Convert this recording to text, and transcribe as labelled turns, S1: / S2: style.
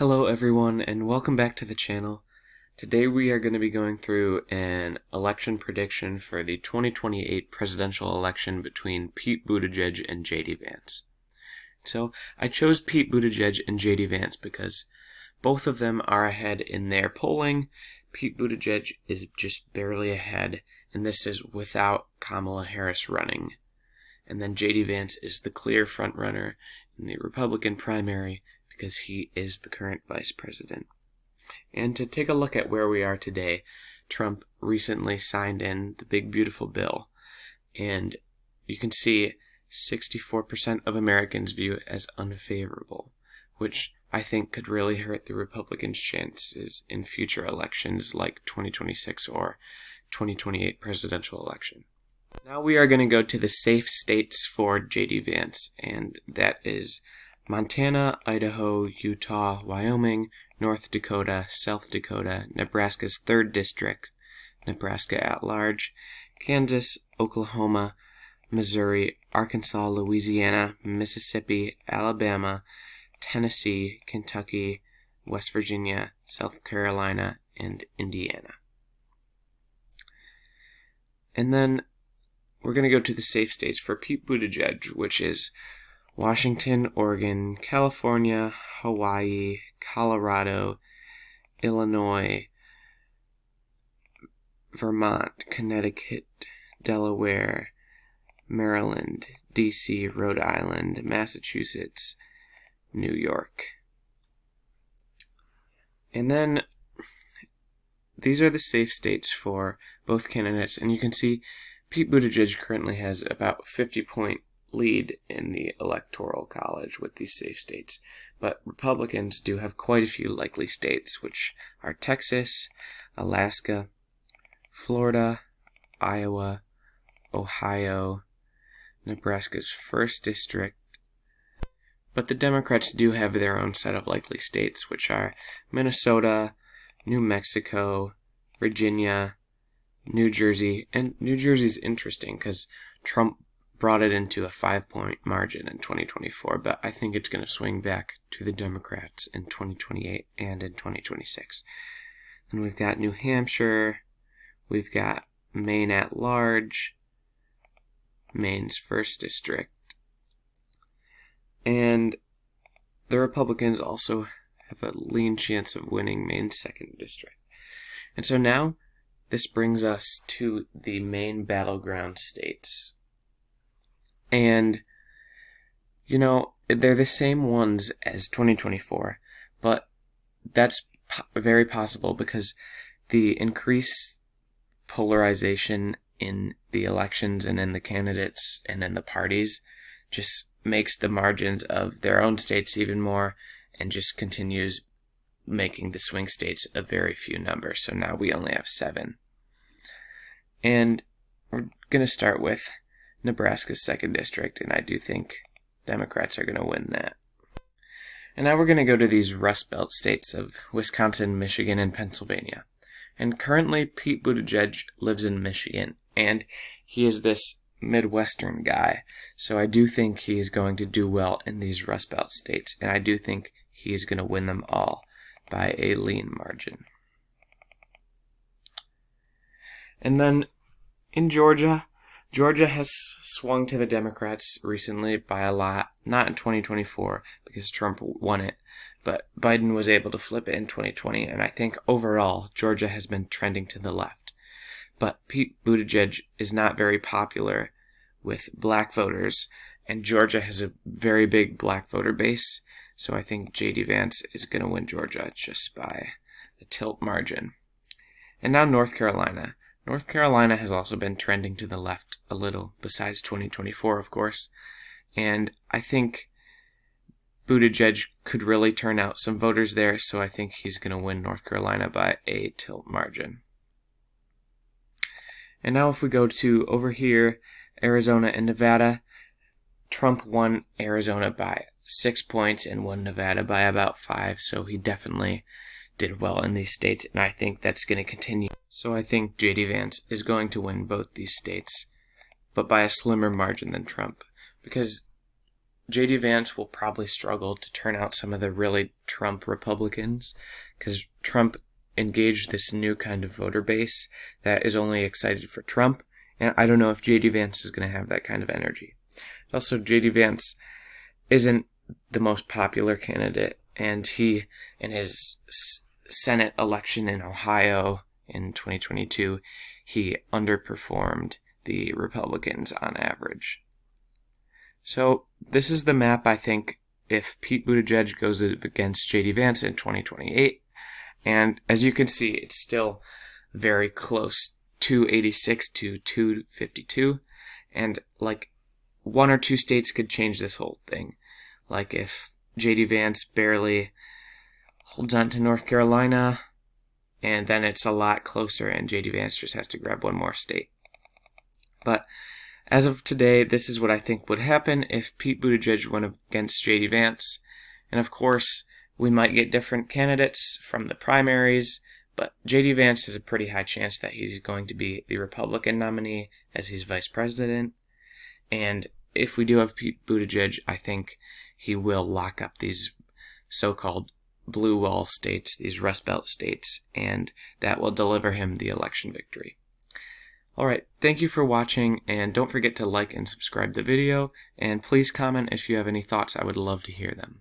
S1: Hello everyone and welcome back to the channel. Today we are going to be going through an election prediction for the 2028 presidential election between Pete Buttigieg and JD Vance. So I chose Pete Buttigieg and JD Vance because both of them are ahead in their polling. Pete Buttigieg is just barely ahead, and this is without Kamala Harris running. And then JD Vance is the clear frontrunner in the Republican primary because he is the current vice president. And to take a look at where we are today, Trump recently signed in the big beautiful bill, and you can see 64% of Americans view it as unfavorable, which I think could really hurt the Republicans' chances in future elections like 2026 or 2028 presidential election. Now we are going to go to the safe states for JD Vance, and that is Montana, Idaho, Utah, Wyoming, North Dakota, South Dakota, Nebraska's 3rd District, Nebraska at large, Kansas, Oklahoma, Missouri, Arkansas, Louisiana, Mississippi, Alabama, Tennessee, Kentucky, West Virginia, South Carolina, and Indiana. And then we're going to go to the safe states for Pete Buttigieg, which is Washington, Oregon, California, Hawaii, Colorado, Illinois, Vermont, Connecticut, Delaware, Maryland, D.C., Rhode Island, Massachusetts, New York. And then these are the safe states for both candidates, and you can see Pete Buttigieg currently has about 50-point lead in the Electoral College with these safe states, but Republicans do have quite a few likely states, which are Texas, Alaska, Florida, Iowa, Ohio, Nebraska's 1st District, but the Democrats do have their own set of likely states, which are Minnesota, New Mexico, Virginia, New Jersey, and New Jersey's interesting because Trump brought it into a 5-point margin in 2024, but I think it's going to swing back to the Democrats in 2028 and in 2026. And we've got New Hampshire, we've got Maine at large, Maine's 1st District, and the Republicans also have a lean chance of winning Maine's 2nd District. And so now this brings us to the main battleground states. And, you know, they're the same ones as 2024, but that's very possible because the increased polarization in the elections and in the candidates and in the parties just makes the margins of their own states even more and just continues making the swing states a very few number. So now we only have 7. And we're going to start with Nebraska's 2nd District, and I do think Democrats are going to win that. And now we're going to go to these Rust Belt states of Wisconsin, Michigan, and Pennsylvania. And currently Pete Buttigieg lives in Michigan, and he is this Midwestern guy, so I do think he is going to do well in these Rust Belt states, and I do think he is going to win them all by a lean margin. And then in Georgia has swung to the Democrats recently by a lot, not in 2024 because Trump won it, but Biden was able to flip it in 2020, and I think overall Georgia has been trending to the left. But Pete Buttigieg is not very popular with black voters, and Georgia has a very big black voter base, so I think JD Vance is going to win Georgia just by a tilt margin. And now North Carolina. North Carolina has also been trending to the left a little, besides 2024, of course, and I think Buttigieg could really turn out some voters there, so I think he's going to win North Carolina by a tilt margin. And now if we go to over here, Arizona and Nevada, Trump won Arizona by 6 points and won Nevada by about 5, so he definitely did well in these states, and I think that's going to continue. So I think JD Vance is going to win both these states, but by a slimmer margin than Trump, because J.D. Vance will probably struggle to turn out some of the really Trump Republicans, because Trump engaged this new kind of voter base that is only excited for Trump, and I don't know if J.D. Vance is going to have that kind of energy. Also, J.D. Vance isn't the most popular candidate, and he, in his Senate election in Ohio in 2022, he underperformed the Republicans on average. So this is the map, I think, if Pete Buttigieg goes against J.D. Vance in 2028. And as you can see, it's still very close, 286 to 252. And like 1 or 2 states could change this whole thing. Like if J.D. Vance barely holds on to North Carolina, and then it's a lot closer and J.D. Vance just has to grab 1 more state. But as of today, this is what I think would happen if Pete Buttigieg went against J.D. Vance. And of course, we might get different candidates from the primaries, but J.D. Vance has a pretty high chance that he's going to be the Republican nominee as he's vice president. And if we do have Pete Buttigieg, I think he will lock up these so-called blue wall states, these Rust Belt states, and that will deliver him the election victory. Alright, thank you for watching, and don't forget to like and subscribe the video, and please comment if you have any thoughts. I would love to hear them.